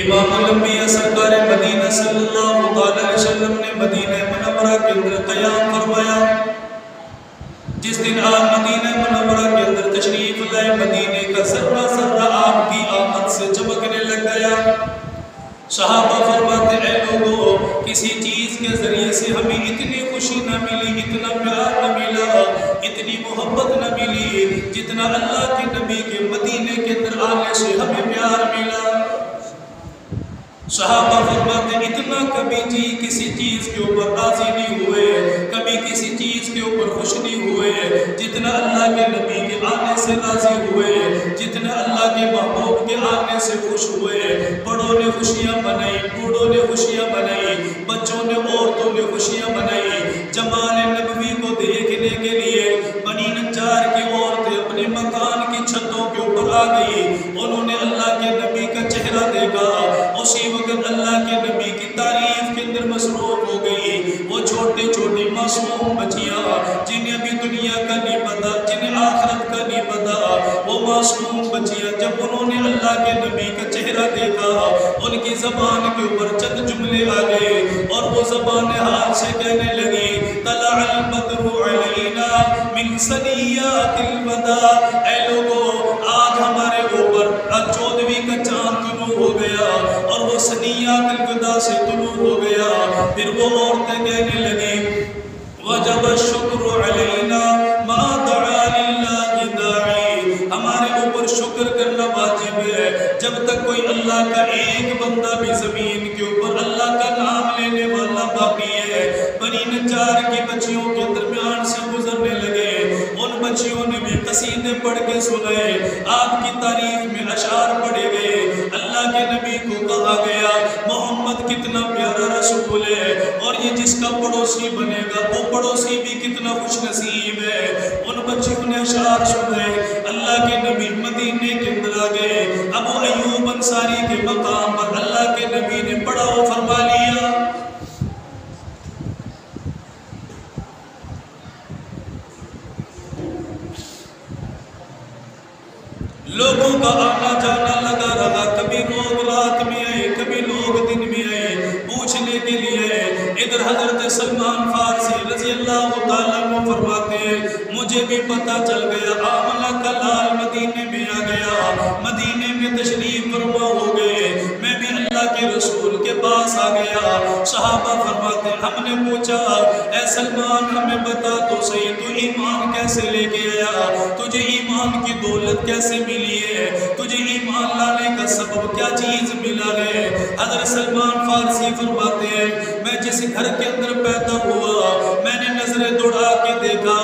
امام الانبیاء سرکار مدینہ صلی اللہ علیہ وسلم نے مدینہ منورہ کے اندر قیام فرمایا۔ جس دن آپ مدینہ منورہ کے اندر تشریف لائے، مدینے کا ذرہ ذرہ آپ کی آمد سے چمکنے لگ گیا۔ صحابہ فرماتے اے لوگوں، کسی چیز کے ذریعے سے ہمیں اتنی خوشی نہ ملی، اتنا پیار نہ ملا، اتنی محبت نہ ملی جتنا اللہ کے نبی کے مدینے کے اندر آنے سے ہمیں پیار ملا۔ صحابہ فرماتے اتنا کبھی جی کسی چیز کے اوپر راضی نہیں ہوئے، کبھی کسی چیز کے اوپر خوش نہیں ہوئے جتنا اللہ کے نبی کے آنے سے راضی ہوئے، جتنا اللہ کے محبوب کے آنے سے خوش ہوئے۔ بڑوں نے خوشیاں منائی، بوڑھوں نے خوشیاں منائی، بچوں نے عورتوں نے خوشیاں منائی۔ جمال نبوی کو دیکھنے کے لیے بنی نجار کی عورتیں اپنے مکان کی چھتوں کے اوپر آ گئی، انہوں نے اللہ کے نبی کا چہرہ دیکھا، اسی وقت اللہ کے نبی کی تعریف کے اندر مصروف ہو گئی۔ وہ چھوٹے چھوٹے معصوم بچیاں جنہیں ابھی دنیا کا نہیں پتا، جنہیں آخرت کا نہیں پتا، وہ معصوم بچیاں جب انہوں نے اللہ کے نبی کا چہرہ دیکھا، ان کی زبان کے اوپر چند جملے آ گئے اور وہ زبان حال سے کہنے لگی طلع البدر علینا من ثنیات الوداع، اے لوگوں آج ہمارے اوپر 14ویں کا چاند طلوع ہو گیا اور وہ ثنیات الوداع سے طلوع ہو گیا۔ پھر وہ عورتیں کہنے لگیں وجب الشکر علینا ما دعا للہ داعی، ہمارے اوپر شکر کرنا واجب ہے جب تک کوئی اللہ کا ایک بندہ بھی زمین کے اوپر اللہ کا نام لینے والا باقی ہے۔ بنی نجار کی بچیوں کے درمیان سے گزرنے لگے، ان بچیوں نے بھی قصیدے پڑھ کے سنائے، آپ کی تعریف میں اشعار پڑھے گئے۔ اللہ کے نبی کو کہا گیا محمد کتنا پیارا رسول ہے، اور یہ جس کا پڑوسی بنے گا وہ پڑوسی بھی کتنا خوش نصیب ہے۔ ان بچیوں نے اشعار سنائے، اللہ کے نبی مدینے کے اندر آ گئے۔ ابو ایوب انصاری کے مقام پر اللہ کے نبی نے پڑھاؤ فرما لیا۔ لوگوں کا آنا جانا لگا رہا، کبھی لوگ رات میں آئے، کبھی لوگ دن میں آئے پوچھنے کے لیے۔ ادھر حضرت سلمان فارسی رضی اللہ تعالیٰ عنہ فرماتے ہیں مجھے بھی پتہ چل گیا آمنہ کا لال مدینے میں آ گیا، مدینے میں تشریف فرما ہو گئے، میں بھی اللہ کے رسول کے پاس آ گیا۔ صحابہ فرماتے ہم نے پوچھا اے سلمان ہمیں بتا تو صحیح تو ایمان کیسے لے کے آیا، تجھے ایمان کی دولت کیسے ملی ہے، تجھے ایمان لانے کا سبب کیا چیز ملا ہے؟ حضرت سلمان فارسی فرماتے ہیں میں جس گھر کے اندر پیدا ہوا میں نے نظریں دوڑا کے دیکھا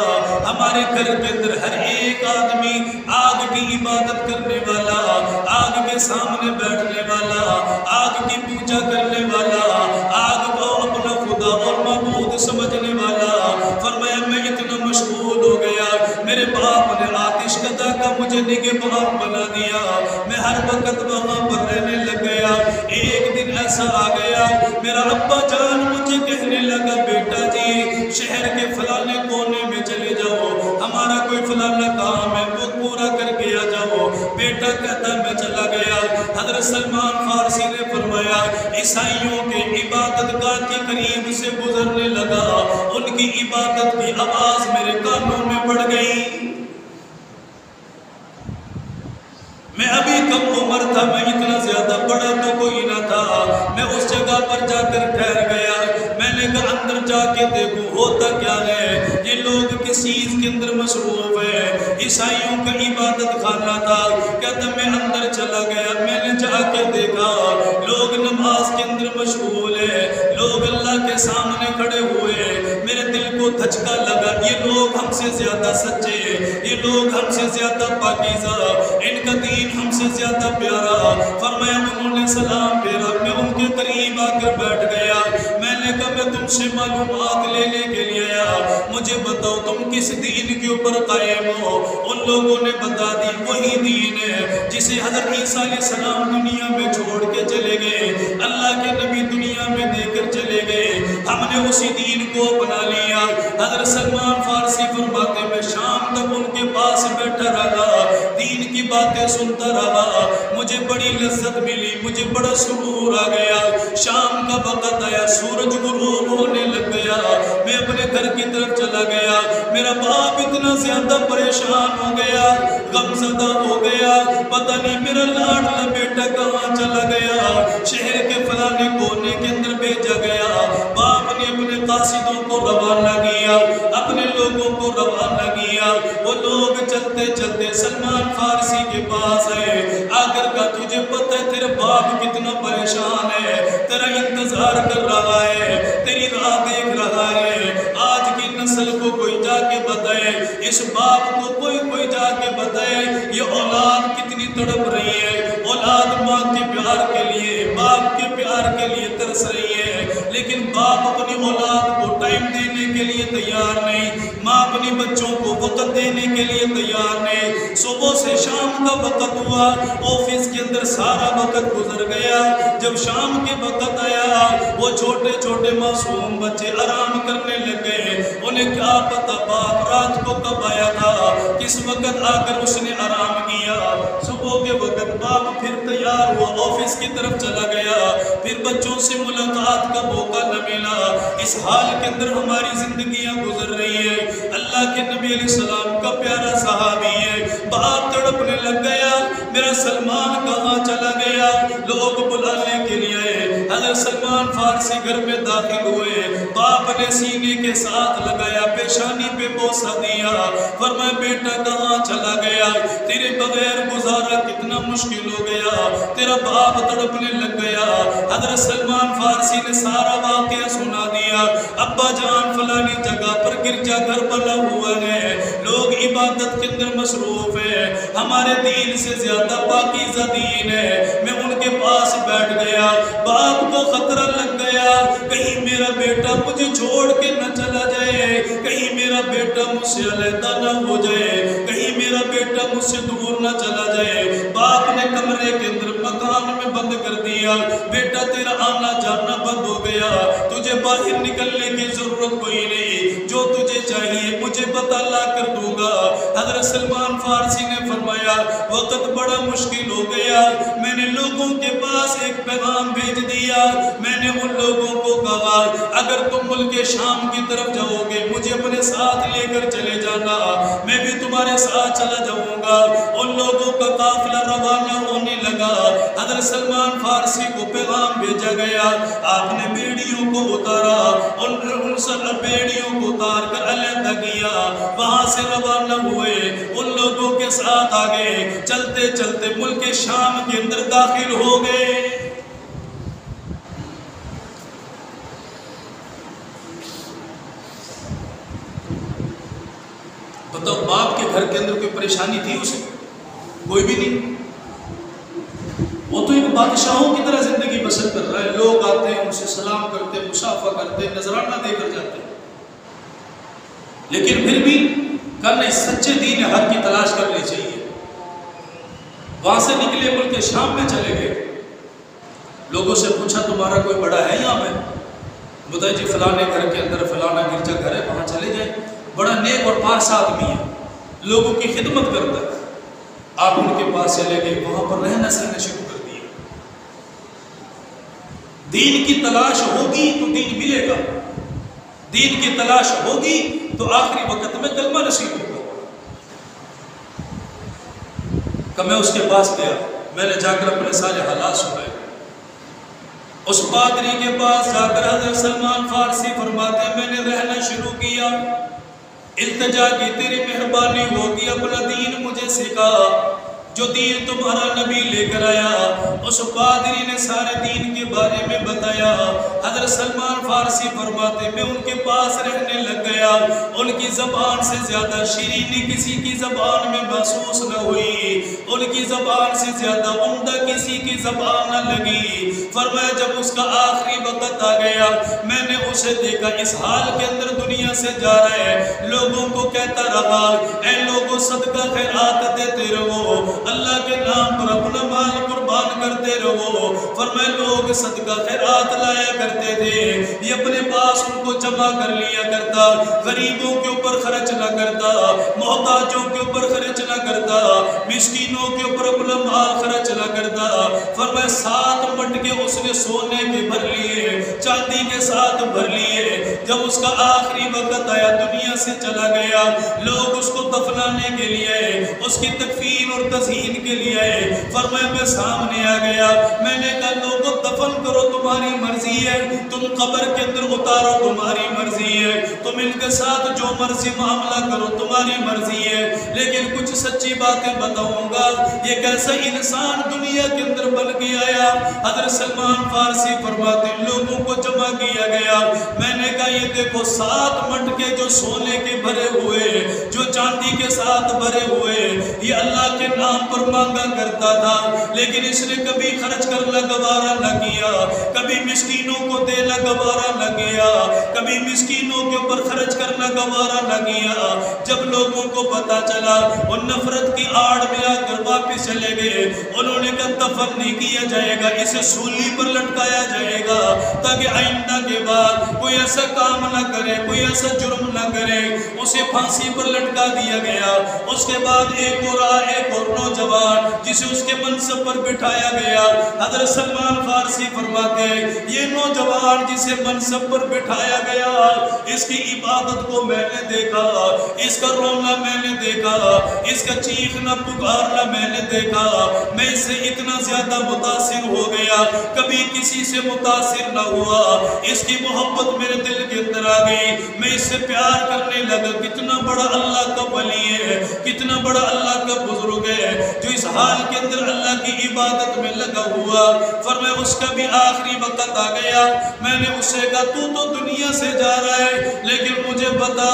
ہمارے گھر کے اندر ہر ایک آدمی آگ کی عبادت کرنے والا، آگ کے سامنے بیٹھنے والا، آگ کی پوجا کرنے والا، آگ کو اپنا خدا اور معبود سمجھنے والا۔ فرمایا میں اتنا مشغول ہو گیا، میرے باپ نے آتش کدا کا مجھے نگہبان بنا دیا، میں ہر وقت وہاں پر رہنے لگ گیا۔ ایک دن ایسا آ گیا میرا ابا جان مجھے کہنے لگا بیٹا جی شہر کے فلانے کونے میں چلے جاؤ، ہمارا کوئی فلانا کام ہے وہ پورا کر کے آ جاؤ۔ بیٹا کہتا میں چلا گیا۔ حضرت سلمان فارسی نے فرمایا عیسائیوں کے عبادت گاہ کے قریب سے گزرنے لگا، ان کی عبادت کی آواز میرے کانوں میں پڑ گئی۔ میں ابھی کم عمر تھا، میں اتنا زیادہ بڑا تو کوئی نہ تھا، میں اس جگہ پر جا کر ٹھہر گیا۔ میں نے کہا اندر جا کے دیکھوں ہوتا کیا ہے، یہ لوگ کس چیز کے اندر مصروف ہے؟ عیسائیوں کا عبادت خانہ تھا۔ کہتا میں اندر چلا گیا، میں نے جا کے دیکھا لوگ نماز کے اندر مشغول ہے، لوگ اللہ کے سامنے کھڑے ہوئے۔ میرے دل کو دھچکا لگا یہ لوگ ہم سے زیادہ سچے، یہ لوگ ہم سے زیادہ پاکیزہ، ان کا دین ہم سے زیادہ پیارا۔ فرمایا انہوں نے سلام پھیرا، میں ان کے قریب آ کر بیٹھ گیا۔ میں نے کہا میں تم سے معلومات لینے کے لیے آیا، مجھے بتاؤ تم کس دین کے اوپر قائم ہو؟ ان لوگوں نے بتا دی وہی دین ہے جسے حضرت عیسیٰ علیہ السلام دنیا میں چھوڑ کے چلے گئے، اللہ کے نبی دنیا میں دے کر چلے گئے، ہم نے اسی دین کو اپنا لیا۔ حضرت سلمان فارسی فرماتے میں شام تک ان کے پاس بیٹھا رہا، دین کی باتیں سنتا رہا، مجھے بڑی لذت ملی، مجھے بڑا سرور آ گیا۔ شام کا وقت آیا، سورج غروب ہونے لگ گیا، میں اپنے گھر کی طرف چلا گیا۔ میرا باپ اتنا زیادہ پریشان ہو گیا، غم زدہ ہو گیا، پتہ نہیں میرا لاڈلا بیٹا کہاں چلا گیا، شہر کے فلانے کونے کے اندر بھیجا گیا۔ باپ نے اپنے قاصدوں کو روانہ کیا، اپنے لوگوں کو روانہ کیا۔ وہ لوگ چلتے چلتے سلمان فارسی کے پاس آئے، آ کر کہا تجھے پتہ ہے تیرا باپ کتنا پریشان ہے، تیرا انتظار کر رہا ہے، تیری راہ دیکھ رہا ہے۔ آج کی نسل کو کوئی جا کے بتائے، اس باپ کو کوئی جا کے بتائے یہ اولاد کتنی تڑپ رہی ہے، اولاد ماں کے پیار کے لیے، باپ کے پیار کے لیے ترس رہی ہے، لیکن باپ اپنی اولاد کو ٹائم دینے کے لیے تیار نہیں، ماں اپنی بچوں کو وقت دینے کے لیے تیار نہیں۔ صبح سے شام کا وقت ہوا، آفس کے اندر سارا وقت گزر گیا۔ جب شام کے وقت آیا، وہ چھوٹے چھوٹے معصوم بچے آرام کرنے لگے، انہیں کیا پتا باپ رات کو کب آیا تھا، کس وقت آ کر اس نے آرام کیا۔ صبح کے وقت باپ پھر تیار ہوا، آفس کی طرف چلا گیا، پھر بچوں سے ملاقات کا موقع نہ ملا۔ اس حال کے اندر ہماری زندگیاں گزر رہی ہیں۔ اللہ کے نبی علیہ السلام کا پیارا صحابی ہے، باپ تڑپنے لگ گیا، میرا سلمان کہاں چلا گیا، لوگ بلانے کے لیے آئے۔ حضرت سلمان فارسی گھر میں داخل ہوئے، باپ نے سینے کے ساتھ لگایا، پیشانی پہ بوسہ دیا، فرمایا بیٹا کہاں چلا گیا، تیرے بغیر گزارا کتنا مشکل ہو گیا، تیرا باپ تڑپنے لگ گیا۔ حضرت سلمان فارسی نے سارا واقعہ سنا دیا، ابا جان فلانی جگہ پر گرجا گھر بنا ہوا ہے، لوگ عبادت کے اندر مصروف ہیں، ہمارے دین سے زیادہ پاکیزہ دین ہے۔ میں ان کے پاس بیٹھ گیا، باپ کو خطرہ لگ گیا، کہیں میرا بیٹا مجھے چھوڑ کے نہ چلا جائے، کہیں میرا بیٹا مجھ سے علیحدہ نہ ہو جائے، کہیں میرا بیٹا مجھ سے دور نہ چلا جائے۔ باپ نے کمرے کے اندر مکان میں بند کر دیا، بیٹا تیرا آنا جانا بند ہو گیا، تجھے باہر نکلنے کی ضرورت کوئی نہیں، جو تجھے چاہیے مجھے بتا لا کر دوں گا۔ حضرت سلمان فارسی نے فرمایا وقت بڑا مشکل ہو گیا، میں نے لوگوں کے پاس ایک پیغام بھیج دیا، میں نے ان لوگوں کو کہا اگر تم ملک شام کی طرف جاؤ گے مجھے اپنے ساتھ لے کر چلے جانا، میں بھی تمہارے ساتھ چلا جاؤں گا۔ ان لوگوں کا قافلہ روانہ ہونے لگا، حضرت سلمان فارسی کو پیغام بھیجا گیا، آپ نے بیڑیوں کو اتارا، ان سب بیڑیوں کو اتار کر علیحدہ کیا، وہاں سے روانہ ہوئے، ان لوگوں کے ساتھ آگے چلتے چلتے ملک شام کے اندر داخل ہو گئے۔ بتاؤ باپ کے گھر کے اندر کوئی پریشانی تھی اسے؟ کوئی بھی نہیں، وہ تو ایک بادشاہوں کی طرح زندگی بسر کر رہا ہے، لوگ آتے ہیں ان سے سلام کرتے ہیں، مصافحہ کرتے ہیں، نذرانہ دے کر جاتے ہیں، لیکن پھر بھی کرنا سچے دین حق کی تلاش کرنی چاہیے۔ وہاں سے نکلے ملک شام میں چلے گئے، لوگوں سے پوچھا تمہارا کوئی بڑا ہے یہاں میں؟ بتایا جی فلانے گھر کے اندر فلانا گرجا گھر ہے، وہاں چلے جائیں، بڑا نیک اور پارسا آدمی ہے، لوگوں کی خدمت کرتا ہے۔ آپ ان کے پاس چلے گئے، وہاں پر رہنا سہنا شروع کر دیا۔ دین کی تلاش ہوگی تو دین ملے گا، دین کی تلاش ہوگی تو آخری وقت میں کلمہ نصیب ہوگا۔ کہ میں اس کے پاس گیا، میں نے جا کر اپنے سارے حالات سنائے۔ اس پادری کے پاس جا کر حضرت سلمان فارسی فرماتے ہیں میں نے رہنا شروع کیا، التجا کی تیری مہربانی ہوگی، اپنا دین مجھے سکھا جو دین تمہارا نبی لے کر آیا۔ اس پادری نے سارے دین کے بارے میں بتایا۔ حضرت سلمان فارسی فرماتے میں ان کے پاس رہنے لگ گیا، ان کی زبان سے زیادہ شیرینی کسی کی زبان میں محسوس نہ ہوئی، ان کی زبان سے زیادہ عمدہ کسی کی زبان نہ لگی۔ فرمایا جب اس کا آخری وقت آ گیا، میں نے اسے دیکھا اس حال کے اندر دنیا سے جا رہا ہے، لوگوں کو کہتا رہا اے لوگوں صدقہ خیرات دیتے رہو، اللہ کے نام پر اپنا مال قربان کرتے رہو۔ فرمائے لوگ صدقہ خیرات لایا کرتے تھے، یہ اپنے پاس ان کو جمع کر لیا کرتا، غریبوں کے اوپر خرچ نہ کرتا، محتاجوں کے اوپر خرچ نہ کرتا، مسکینوں کے اوپر اپنا مال خرچ نہ کرتا۔ فرمائے 7 مٹکے اس نے سونے کے بھر لیے، چاندی کے ساتھ بھر لیے۔ جب اس کا آخری وقت آیا، دنیا سے چلا گیا، لوگ اس کو دفنانے کے لیے، اس کی تکفین اور تزہین کے لیے، فرمائے میں سامنے آ گیا، میں نے کہا لوگوں دفن کرو تمہاری مرضی ہے، تم قبر کے اندر اتارو تمہاری مرضی ہے، تم ان کے ساتھ جو مرضی معاملہ کرو تمہاری مرضی ہے، لیکن کچھ سچی باتیں بتاؤں گا، یہ کیسا انسان دنیا کے اندر بن کے آیا۔ حضرت سلمان فارسی فرماتے ہیں لوگوں کو جمع کیا گیا، میں نے کہا یہ دیکھو 7 مٹکے جو سونے کے بھرے ہوئے، جو چاندی کے ساتھ بھرے ہوئے، یہ اللہ کے نام پر مانگا کرتا تھا، لیکن اس نے کبھی خرچ کرنا گوارا نہ کیا، کبھی مسکینوں کو دینا گوارا نہ کیا، کبھی مسکینوں کے اوپر خرچ کرنا گوارا نہ کیا۔ جب لوگوں کو پتا چلا، وہ نفرت کی آڑ میں آ کر واپس چلے گئے، انہوں نے کہا دفن نہیں کیا جائے گا، اسے سولی پر لٹکایا جائے گا، تاکہ آئندہ کے بعد کوئی ایسا کام نہ کرے، کوئی ایسا جرم نہ کرے۔ اسے پھانسی پر لٹکا دیا گیا۔ اس کے بعد ایک اور نوجوان جسے اس کے منصب پر بٹھایا گیا، حضرت سلمان فارسی فرماتے ہیں یہ نوجوان جسے منصب پر بٹھایا گیا، اس کی عبادت کو میں نے دیکھا، اس کا رونا میں نے دیکھا، اس کا چیخنا پکارنا میں نے دیکھا، میں اس سے اتنا زیادہ متاثر ہو گیا، کبھی کسی سے متاثر نہ ہوا، اس کی محبت میرے دل کے اندر آ گئی، میں اس سے پیار کرنے لگا۔ کتنا بڑا اللہ کا ولی ہے، کتنا بڑا اللہ کا بزرگ ہے، جو اس حال کے اندر اللہ کی عبادت میں لگا ہوا۔ فرمایا اس کا بھی آخری وقت آ گیا، میں نے اس سے کہا تو دنیا سے جا رہا ہے، لیکن مجھے بتا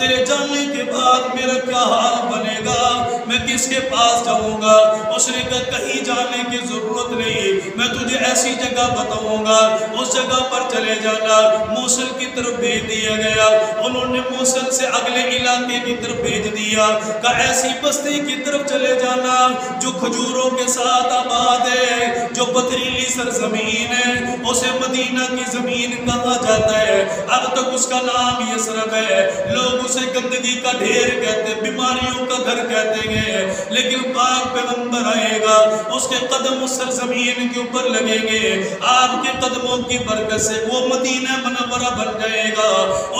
تیرے جانے کے بعد میرا کیا حال بنے گا، میں کس کے پاس جاؤں گا؟ اس نے کہا کہیں جانے کی ضرورت نہیں، میں تجھے ایسی جگہ بتاؤں گا، اس جگہ پر چلے جانا۔ موصل کی طرف بھیج دیا گیا، انہوں نے موصل سے اگلے علاقے کی طرف بھیج دیا، کہا ایسی بستی کی طرف چلے جانا جو کھجوروں کے ساتھ آباد ہے، جو پتھریلی سرزمین ہے، اسے مدینہ کی زمین کہا جاتا ہے، اب تک اس کا نام یثرب ہے، لوگ اسے گندگی کا ڈھیر کہتے، بیماریوں کا گھر کہتے ہیں، لیکن پاک پیغمبر آئے گا، اس کے قدم اس سرزمین کے اوپر لگیں گے، آپ کے قدموں کی برکت سے وہ مدینہ منورہ بن جائے گا،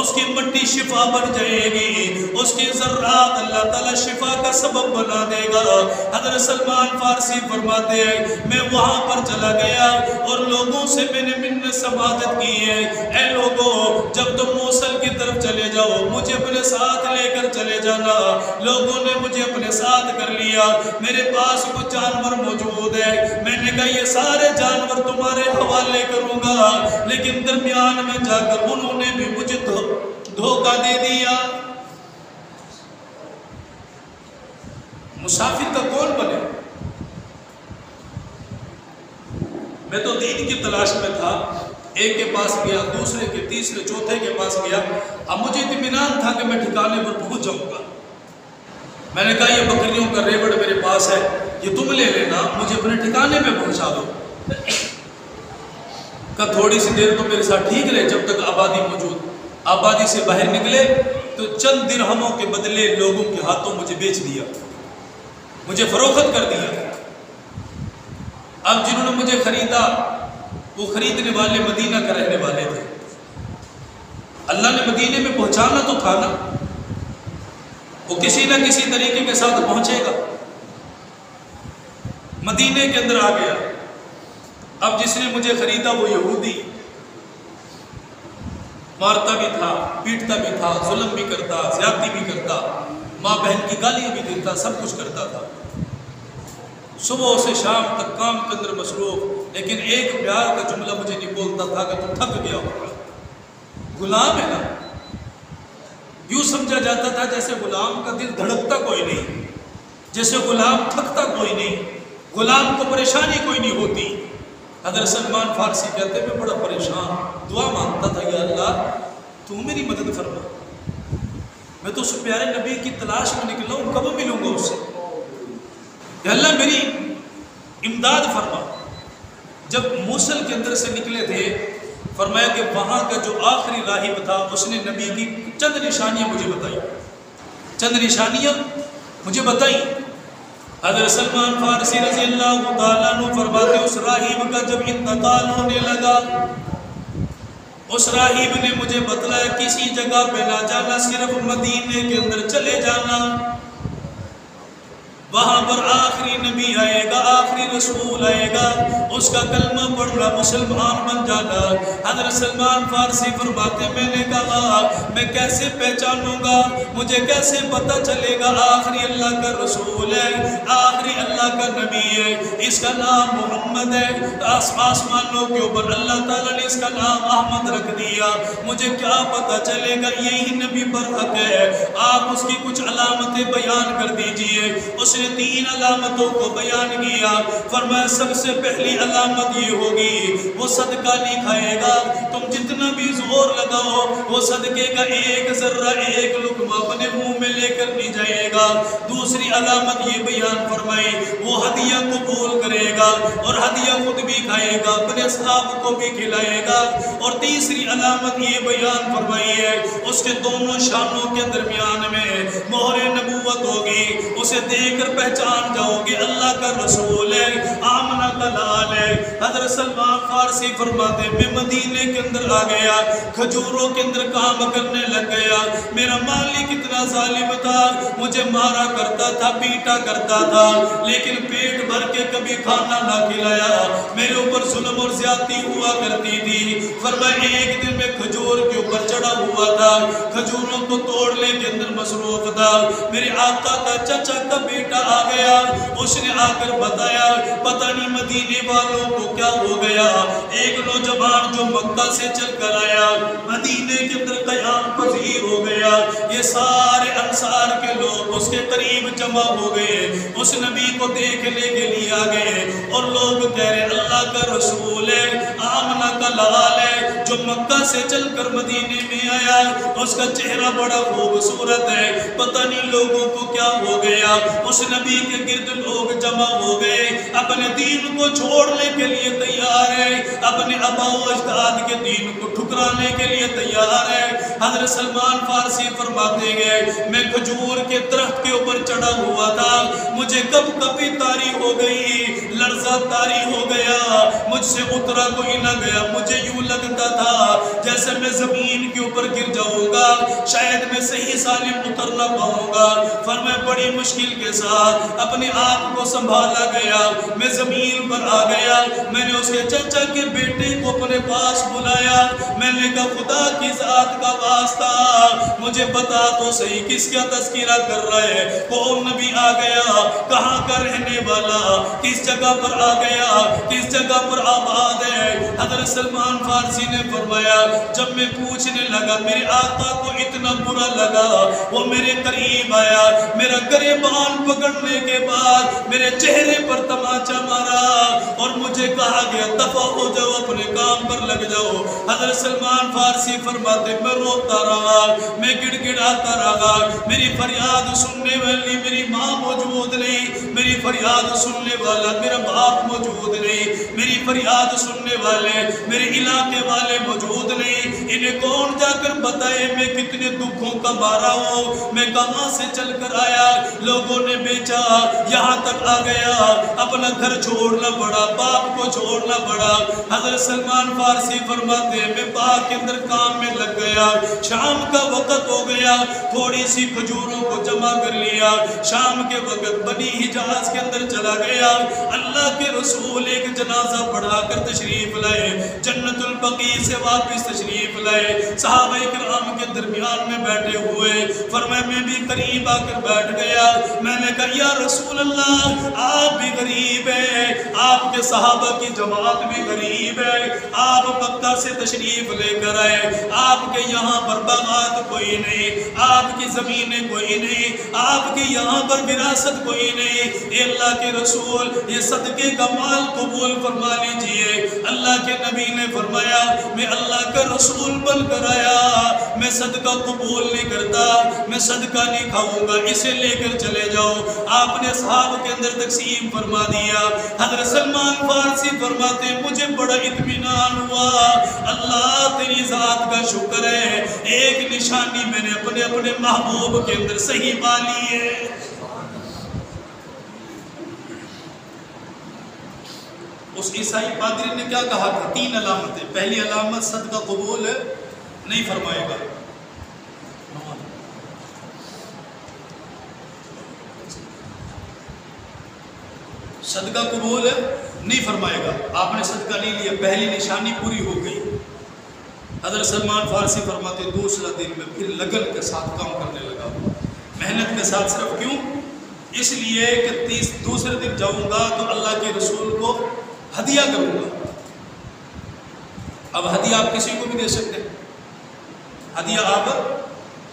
اس کی مٹی شفا بن جائے گی، اس کی ذرات اللہ تعالیٰ شفا کا سبب بنا دے گا۔ حضرت سلمان فارسی فرماتے ہیں میں وہاں پر چلا گیا اور لوگوں سے میں نے منت سماجت کی ہے، اے لوگوں جب تم موصل کی طرف چلے جاؤ مجھے اپنے ساتھ لے کر چلے جانا۔ لوگوں نے مجھے اپنے ساتھ کر لیا، میرے پاس کچھ جانور موجود ہے، میں نے کہا یہ سارے جانور تمہارے حوالے کروں گا، لیکن درمیان میں جا کر انہوں نے بھی مجھے دھوکہ دے دیا۔ مسافر کا کون بنے؟ میں تو دین کی تلاش میں تھا، ایک کے پاس گیا، دوسرے کے، تیسرے، چوتھے کے پاس گیا، اب مجھے اطمینان تھا کہ میں ٹھکانے پر پہنچ جاؤں گا۔ میں نے کہا یہ بکریوں کا ریوڑ میرے پاس ہے، یہ تم لے لینا، مجھے اپنے ٹھکانے پہ پہنچا دو۔ کہا تھوڑی سی دیر تو میرے ساتھ ٹھیک رہے جب تک آبادی موجود، آبادی سے باہر نکلے تو چند درہموں کے بدلے لوگوں کے ہاتھوں مجھے بیچ دیا، مجھے فروخت کر دیا۔ اب جنہوں نے مجھے خریدا وہ خریدنے والے مدینہ کا رہنے والے تھے، اللہ نے مدینے میں پہنچانا تو تھا نا، وہ کسی نہ کسی طریقے کے ساتھ پہنچے گا۔ مدینے کے اندر آ گیا، اب جس نے مجھے خریدا وہ یہودی، مارتا بھی تھا، پیٹتا بھی تھا، ظلم بھی کرتا، زیادتی بھی کرتا، ماں بہن کی گالیاں بھی دیتا، سب کچھ کرتا تھا، صبح سے شام تک کام کے اندر مصروف، لیکن ایک پیار کا جملہ مجھے نہیں بولتا تھا کہ تو تھک گیا ہوگا۔ غلام ہے نا، یوں سمجھا جاتا تھا جیسے غلام کا دل دھڑکتا کوئی نہیں، جیسے غلام تھکتا کوئی نہیں، غلام کو پریشانی کوئی نہیں ہوتی۔ حضرت سلمان فارسی کہتے میں بڑا پریشان، دعا مانگتا تھا یا اللہ تو میری مدد فرما، میں تو اس پیارے نبی کی تلاش میں نکلا ہوں، کب ملوں گا اس سے؟ کہ اللہ میری امداد فرما۔ جب موصل کے اندر سے نکلے تھے فرمایا کہ وہاں کا جو آخری راہب تھا اس نے نبی کی چند نشانیاں مجھے بتائی، چند نشانیاں مجھے بتائی۔ حضرت سلمان فارسی رضی اللہ تعالیٰ عنہ فرماتے اس راہب کا جب انتقال ہونے لگا، اس راہب نے مجھے بتلایا کسی جگہ پہ نہ جانا، صرف مدینے کے اندر چلے جانا، وہاں پر آخری نبی آئے گا، آخری رسول آئے گا، اس کا کلمہ پڑھنا، مسلمان بن جانا۔ حضرت سلمان فارسی فرماتے میں نے کہا میں کیسے پہچانوں گا، مجھے کیسے پتہ چلے گا آخری اللہ کا رسول ہے، آخری اللہ کا نبی ہے، اس کا نام محمد ہے، آسمانوں کے اوپر اللہ تعالیٰ نے اس کا نام احمد رکھ دیا، مجھے کیا پتہ چلے گا یہی نبی پر حق ہے؟ آپ اس کی کچھ علامتیں بیان کر دیجئے۔ اس نے 3 علامتوں کو بیان کیا، فرمایا سب سے پہلی علامت یہ ہوگی وہ صدقہ نہیں کھائے گا، تم جتنا بھی زور لگاؤ وہ صدقے کا ایک ذرہ ایک لقمہ اپنے منہ میں لے کر نہیں جائے گا۔ دوسری علامت یہ بیان فرمائی وہ ہدیہ قبول کرے گا اور ہدیہ خود بھی کھائے گا، اپنے اصحاب کو بھی کھلائے گا۔ اور تیسری علامت یہ بیان فرمائی ہے اس کے دونوں شانوں کے درمیان میں مہر نبوت ہوگی، اسے دیکھ کر پہچان جاؤ گے اللہ کا رسول ہے، آمنہ کا لال ہے۔ حضرت سلمان فارسی فرماتے میں مدینے کے اندر آ گیا، کھجوروں کے اندر کام کرنے لگ گیا، میرا مالک اتنا ظالم تھا، مجھے مارا کرتا تھا، پیٹا کرتا تھا، لیکن پیٹ بھر کے کبھی کھانا نہ کھلایا، میرے اوپر ظلم اور زیادتی ہوا کرتی تھی۔ فرمایا ایک دن میں کھجور کے اوپر چڑھا ہوا تھا، کھجوروں کو توڑنے کے اندر مصروف تھا، میرے آقا کا چچا کا بیٹا آ گیا، اس نے آ کر بتایا پتہ نہیں مدینے والوں کو کیا ہو گیا، ایک نوجوان جو مکہ سے چل کر آیا مدینے کے اندر قیام پذیر ہو گیا، یہ سارے انصار کے لوگ اس کے قریب جمع ہو گئے، اس نبی کو دیکھنے کے لیے آ گئے اور لوگ کہہ رہے اللہ کا رسول ہے، آمنہ کا لال ہے، جو مکہ سے چل کر مدینے میں آیا، اس کا چہرہ بڑا خوبصورت ہے، پتہ نہیں لوگوں کو کیا ہو گیا۔ اس نبی کے گرد لوگ جمع ہو گئے، اپنے دین کو چھوڑنے کے لیے تیار ہے، اپنے آبا و اجداد کے دین کو ٹھکرانے کے لیے تیار ہے۔ حضرت سلمان فارسی فرماتے گئے میں کھجور کے درخت کے اوپر چڑھا ہوا تھا، مجھے کب کبھی طاری ہو گئی، لرزہ طاری ہو گیا، مجھ سے اترا کوئی نہ گیا، مجھے یوں لگتا تھا جیسے میں زمین کے اوپر گر جاؤں گا، شاید میں صحیح سالم اتر نہ پاؤں گا۔ فرمایا بڑی مشکل کے ساتھ اپنے آپ کو سنبھالا گیا، میں زمین پر آ گیا، میں نے اس کے چچا کے بیٹے کو اپنے پاس بلایا، میں نے کہا خدا کی ذات کا واسطہ مجھے بتا تو صحیح کس کا تذکرہ کر رہا ہے، کون نبی آ گیا، کہاں کا رہنے والا، کس جگہ پر آ گیا، کس جگہ پر آباد ہے۔ حضرت سلمان فارسی نے فرمایا جب میں پوچھنے لگا میرے آقا کو اتنا برا لگا، وہ میرے قریب آیا، میرا گریبان پکڑنے کے بعد میرے چہرے پر تماچا مارا اور مجھے کہا گیا دفع ہو جاؤ، اپنے کام پر لگ جاؤ۔ حضرت سلمان فارسی فرماتے میں روتا رہا، میں گڑ گڑاتا رہا، میری فریاد سننے والی میری ماں موجود نہیں، میری فریاد سننے والا میرا باپ موجود نہیں، میری فریاد سننے والے میرے علاقے والے موجود نہیں، انہیں کون جا کر بتائے میں کتنے دکھوں کا مارا ہوں، میں کہاں سے چل کر آیا، لوگوں نے بیچا، یہاں تک آ گیا، اپنا گھر چھوڑنا پڑا، باپ کو چھوڑنا پڑا۔ حضرت سلمان فارسی فرماتے ہیں میں باغ کے اندر کام میں لگ گیا، شام کا وقت ہو گیا، تھوڑی سی کھجوروں کو جمع کر لیا، شام کے وقت بنی حجاز کے اندر چلا گیا، اللہ کے رسول ایک جنازہ پڑھا کر تشریف لائے، جنت البقیع سے واپس تشریف لائے، صحابہ کرام کے درمیان میں بیٹھے ہوئے، فرمایا میں بھی قریب آ کر بیٹھ گیا، میں نے کہا یا رسول اللہ آپ بھی غریب ہیں، آپ کے صحابہ کی جماعت بھی غریب ہے، آپ مکہ سے تشریف لے کر آئے، آپ کے یہاں پر باغات کوئی نہیں، آپ کی زمینیں کوئی نہیں، آپ کے یہاں پر وراثت کوئی نہیں، اے اللہ کے رسول یہ صدقے کا مال قبول فرما لیجئے۔ اللہ کے نبی نے فرمایا میں اللہ کا رسول بن کر آیا، میں صدقہ قبول نہیں کرتا، میں صدقہ نہیں کھاؤں گا، اسے لے کر چلے جاؤ۔ آپ نے اصحاب کے اندر تقسیم فرما دیا۔ حضرت سلمان فارسی فرماتے ہیں مجھے بڑا اطمینان ہوا، اللہ تیری ذات کا شکر ہے، ایک نشانی میں نے اپنے محبوب کے اندر صحیح پالی ہے۔ اس عیسائی پادری نے کیا کہا تھا؟ 3 علامتیں۔ پہلی علامت صدقہ قبول نہیں فرمائے گا، صدقہ قبول نہیں فرمائے گا۔ آپ نے صدقہ نہیں لیا، پہلی نشانی پوری ہو گئی۔ حضرت سلمان فارسی فرماتے دوسرا دن میں پھر لگن کے ساتھ کام کرنے لگا، محنت کے ساتھ۔ صرف کیوں؟ اس لیے کہ دوسرے دن جاؤں گا تو اللہ کے رسول کو ہدیہ کروں گا۔ اب ہدیہ آپ کسی کو بھی دے سکتے ہیں، ہدیہ آپ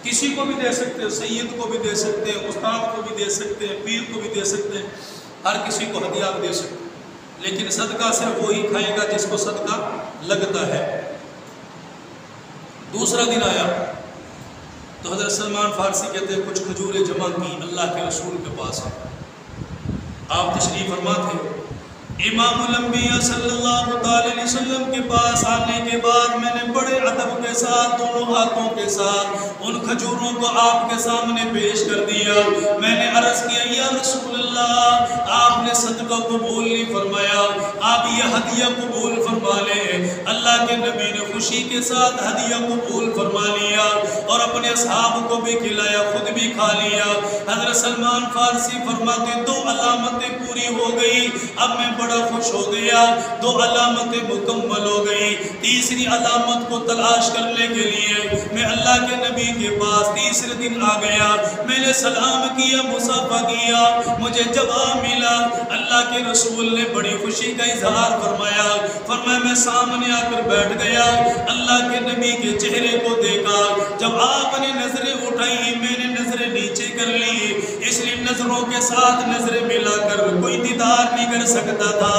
کسی کو بھی دے سکتے ہیں، سید کو بھی دے سکتے ہیں، استاد کو بھی دے سکتے ہیں، پیر کو بھی دے سکتے ہیں، ہر کسی کو ہدیہ آپ دے سکتے ہیں، لیکن صدقہ صرف وہی کھائے گا جس کو صدقہ لگتا ہے۔ دوسرا دن آیا تو حضرت سلمان فارسی کہتے ہیں کچھ کھجوریں جمع کی اللہ کے رسول کے پاس ہے۔ آپ تشریف فرما تھے، امام الانبیاء صلی اللہ علیہ وسلم کے پاس آنے کے بعد میں نے بڑے ادب کے ساتھ دونوں ہاتھوں کے ساتھ ان کھجوروں کو آپ کے سامنے پیش کر دیا۔ میں نے عرض کیا یا رسول اللہ، آپ نے صدقہ قبول نہیں فرمایا، آپ یہ ہدیہ قبول فرما لیں۔ اللہ کے نبی نے خوشی کے ساتھ ہدیہ قبول فرما لیا اور اپنے اصحاب کو بھی کھلایا، خود بھی کھا لیا۔ حضرت سلمان فارسی فرماتے 2 علامتیں پوری ہو گئی، اب میں بڑا خوش ہو گیا، 2 علامتیں مکمل ہو گئی۔ تیسری علامت کو تلاش کرنے کے لیے میں اللہ کے نبی کے پاس تیسرے دن آ گیا، میں نے سلام کیا، مصافحہ کیا، مجھے جواب ملا۔ اللہ کے رسول نے بڑی خوشی کا اظہار فرمایا، میں سامنے آ کر بیٹھ گیا، اللہ کے نبی کے چہرے کو دیکھا۔ جب آپ نے نظریں اٹھائی میں نے نظریں نیچے کر لی، اس لیے نظروں کے ساتھ نظریں ملا کر کوئی دیدار نہیں کر سکتا تھا۔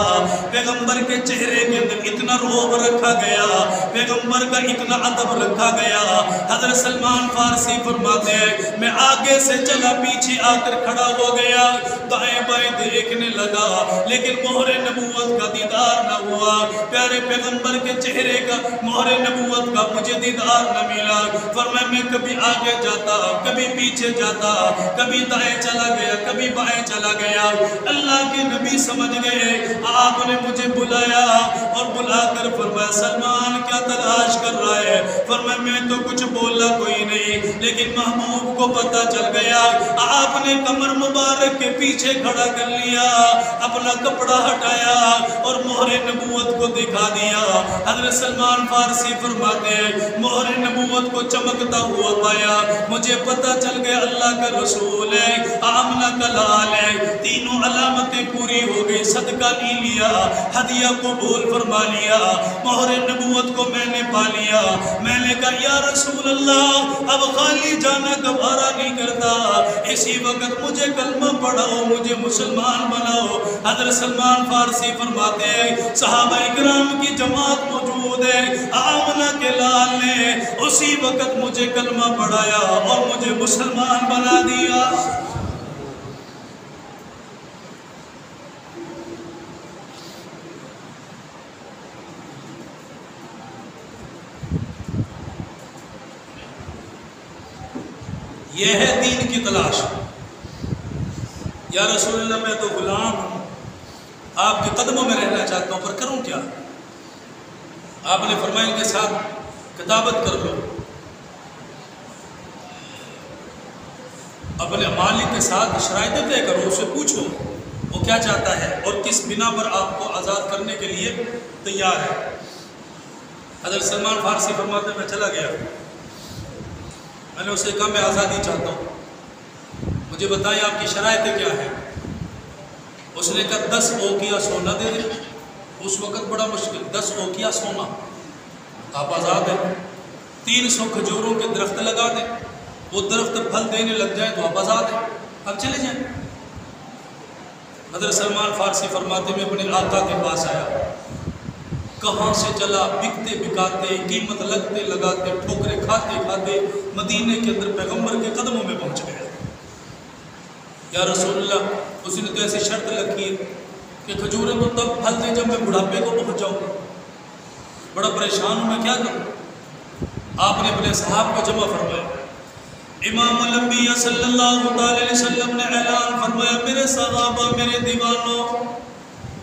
پیغمبر کے چہرے کے اندر اتنا رعب رکھا گیا، پیغمبر کا اتنا ادب رکھا گیا۔ حضرت سلمان فارسی فرماتے ہیں میں آگے سے چلا، پیچھے آ کر کھڑا ہو گیا، دائیں بائیں دیکھنے لگا، لیکن مہر نبوت کا دیدار نہ ہوا، پیارے پیغمبر کے چہرے کا مہر نبوت کا مجھے دیدار نہ ملا۔ فرمایا میں کبھی آگے جاتا، کبھی پیچھے جاتا، کبھی دائیں چلا گیا، کبھی بائیں چلا گیا۔ اللہ کے نبی سمجھ گئے، آپ نے مجھے بلایا اور بلا کر فرمایا سلمان کیا تلاش کر رہا ہے؟ فرمایا میں تو کچھ بولا کوئی نہیں، لیکن محبوب کو پتہ چل گیا۔ آپ نے کمر مبارک کے پیچھے کھڑا کر لیا، اپنا کپڑا ہٹایا اور مہر نبوت کو دکھا دیا۔ حضرت سلمان فارسی فرماتے ہیں مہر نبوت کو چمکتا ہوا پایا، مجھے پتہ چل گیا اللہ کا رسول ہے، آمنہ کا لال ہے۔ تینوں علامتیں پوری ہو گئی، صدقہ نہیں لیا، ہدیہ قبول فرما لیا، مہر نبوت کو میں نے پا لیا۔ میں نے کہا یا رسول اللہ اب خالی جانا گوارا نہیں کرتا، اسی وقت مجھے کلمہ پڑھاؤ، مجھے مسلمان بناؤ۔ حضرت سلمان فارسی فرماتے ہیں صحابہ اکرام کی جماعت موجود ہے، آمنہ کے لال نے اسی وقت مجھے کلمہ پڑھایا اور مجھے مسلمان بنا دیا۔ یہ ہے دین کی تلاش۔ یا رسول اللہ میں تو غلام ہوں، آپ کے قدموں میں رہنا چاہتا ہوں، پر کروں کیا؟ آپ نے فرمایا ان کے ساتھ کتابت کر لو، اپنے مالک کے ساتھ شرائط طے کرو، اسے پوچھو وہ کیا چاہتا ہے اور کس بنا پر آپ کو آزاد کرنے کے لیے تیار ہے۔ حضرت سلمان فارسی فرماتے ہیں میں چلا گیا، میں نے اسے کہا میں آزادی چاہتا ہوں، مجھے بتائیں آپ کی شرائطیں کیا ہیں؟ اس نے کہا 10 اوقیہ سونا دے دیں۔ اس وقت بڑا مشکل، 10 اوقیہ سونا، آپ آزاد ہیں۔ 300 کھجوروں کے درخت لگا دیں، وہ درخت پھل دینے لگ جائیں تو آپ آزاد ہیں، آپ چلے جائیں۔ حضرت سلمان فارسی فرماتے میں اپنے آقا کے پاس آیا، کہاں سے چلا، بکتے بکاتے، قیمت لگتے لگاتے، ٹھوکرے کھاتے کھاتے مدینے کے اندر پیغمبر کے قدموں میں پہنچ گیا۔ یا رسول اللہ، اس نے تو ایسی شرط رکھی ہے کہ کھجوریں تو تب پھل دے جب میں بڑھاپے کو پہنچ جاؤں، بڑا پریشان ہوں، میں کیا کروں؟ آپ نے اپنے صحاب کو جمع فرمایا۔ امام الانبیاء صلی اللہ علیہ وسلم نے اعلان فرمایا، میرے صحابہ، میرے دیوانوں،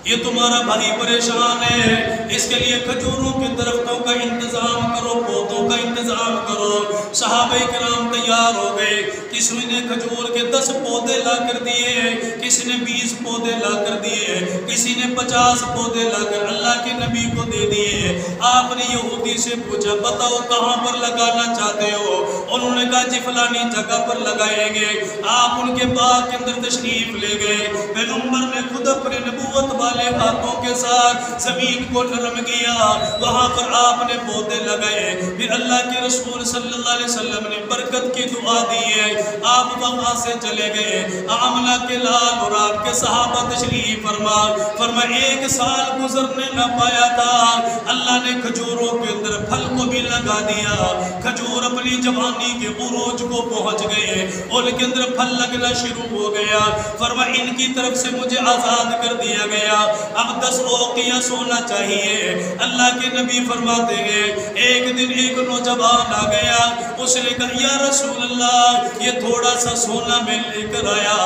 یہ تمہارا بھائی پریشان ہے، اس کے لیے کھجوروں کے درختوں کا انتظام کرو، پودوں کا انتظام کرو۔ صحابہ کرام تیار ہو گئے، کسی نے کھجور کے 10 پودے لا کر دیے، کسی نے 20 پودے لا کر دیے، کسی نے 50 پودے لا کر اللہ کے نبی کو دے دیے۔ آپ نے یہودی سے پوچھا، بتاؤ کہاں پر لگانا چاہتے ہو؟ انہوں نے کہا جی فلانی جگہ پر لگائیں گے۔ آپ ان کے باغ کے اندر تشریف لے گئے، پیغمبر نے خود اپنے نبوت والے ہاتھوں کے ساتھ زمین کو نرم کیا، وہاں پر آپ نے پودے لگائے۔ پھر اللہ کے رسول صلی اللہ علیہ وسلم نے برکت کی دعا دی ہے، آپ وہاں سے چلے گئے۔ عاملہ کے لال اور آپ کے صحابہ تشریف فرما 1 سال گزرنے نہ پایا تھا، اللہ نے کھجوروں کے اندر پھل کو بھی لگا دیا۔ کھجور اپنی جوانی کے عروج کو پہنچ گئے، ان کے اندر پھل لگنا شروع ہو گیا۔ فرما ان کی طرف سے مجھے آزاد کر دیا گیا، اب 10 اوقیہ سونا چاہیے۔ اللہ کے نبی فرماتے ہیں، ایک دن ایک نوجوان آ گیا، اس نے کہا یا رسول اللہ، یہ تھوڑا سا سونا میں لے کر آیا،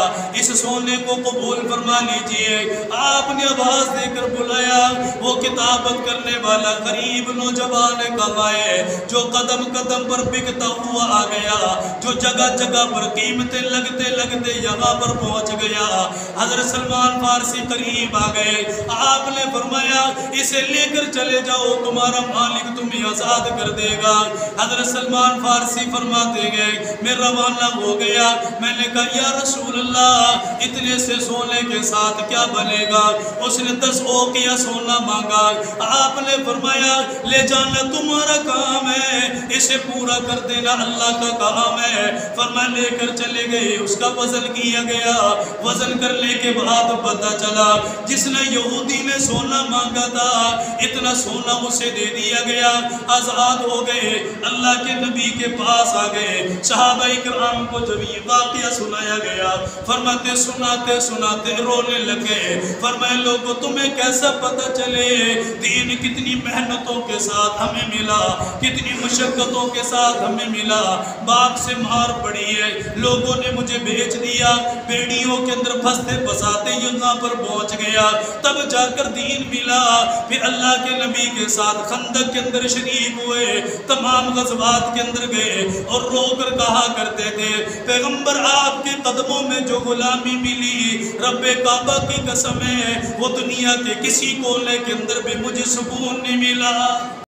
اس سونے کو قبول فرما لیجئے۔ آپ نے آواز دے کر بلایا، وہ کتابت کرنے والا غریب نوجوان کمائے جو قدم قدم پر بکتا ہوا آ گیا، جو جگہ جگہ پر قیمتیں لگتے لگتے یہاں پر پہنچ گیا۔ حضرت سلمان فارسی قریب آ گئے، آپ نے فرمایا اسے لے کر چلے جاؤ، تمہارا مالک تمہیں آزاد کر دے گا۔ حضرت سلمان فارسی فرماتے گئے، میں روانہ ہو گیا، میں نے کہا یا رسول اللہ، اتنے سے سونے کے ساتھ کیا بنے گا؟ اس نے 10 اوقیہ سونا مانگا۔ آپ نے فرمایا لے جانا تمہارا کام ہے، اسے پورا کر دینا اللہ کا کام ہے۔ فرمایا لے کر چلے گئے، اس کا وزن کیا گیا، وزن کرنے کے بعد پتہ چلا جس نے یہودی نے سونا مانگا تھا، اتنا سونا اسے دے دیا گیا، آزاد ہو گئے۔ اللہ کے نبی کے پاس آ گئے، صحابہ کرام کو جب یہ واقعہ سنایا گیا، فرماتے سناتے سناتے رونے لگے۔ فرمائے لوگوں تمہیں کیسا پتہ چلے دین کتنی محنتوں کے ساتھ ہمیں ملا، کتنی مشقتوں کے ساتھ ہمیں ملا۔ باپ سے مار پڑی ہے، لوگوں نے مجھے بھیج دیا، بیڑیوں کے اندر پھنستے پھنساتے یہاں پر پہنچ گیا، تب جا کر دین ملا۔ پھر اللہ کے نبی کے ساتھ خندق کے اندر شریک ہوئے، تمام غزوات کے اندر گئے اور رو کر کہا کرتے تھے پیغمبر آپ کے قدموں میں جو غلامی ملی، رب کعبہ کی قسم ہے وہ دنیا کے کسی کونے کے اندر بھی مجھے سکون نہیں ملا۔